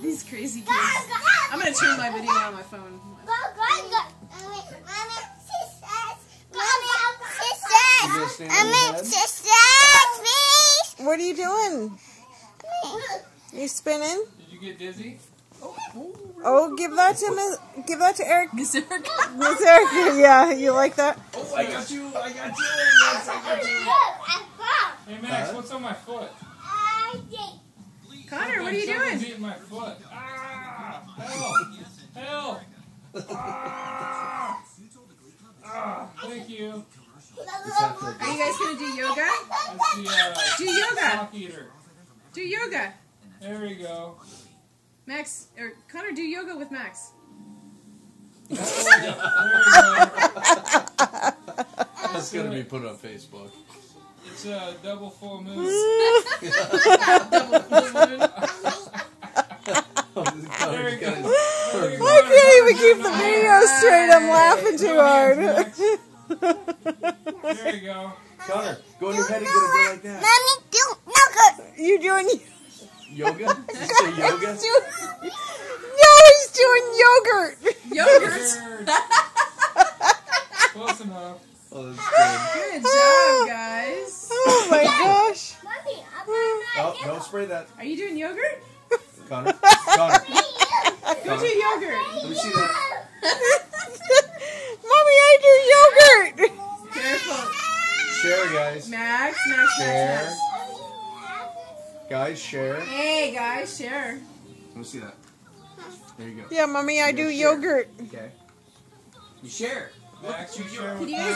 These crazy kids. I'm gonna turn my video on my phone. What are you doing? You spinning? Did you get dizzy? Oh, give that to Eric. Miss Erica. Miss Erica, yeah, you like that? Oh, I got you! I got you! Yes, I got you! Hey Max, what's on my foot? Connor, what are you Someone's doing? eating my foot. Ah! Help! Help! Ah! Ah! Thank you. Are you guys gonna do yoga? That's the Do yoga. sock eater. Do yoga. There we go. Max, or Connor, do yoga with Max. There we go. That's gonna be put on Facebook. It's a double full moon. Double full moon. There we go. I can't even keep the video straight. I'm laughing too hard. There you go. Connor, go on your head and get a bit like that. Mommy, do yoga. You doing Yoga? Did you say yoga? No, he's doing yogurt. Yogurt. Close enough. Oh, that's Good job, guys. Oh my gosh. Mommy, good. Oh, don't spray that. Are you doing yogurt? Connor. Connor. Go do yogurt. Let me see that. Mommy, I do yogurt. Careful. Share, guys. Max. Share. Guys, share. Hey, guys, share. Let me see that. There you go. Yeah, Mommy, I do Share. yogurt. Okay. You share. Max, you share with Can you me. guys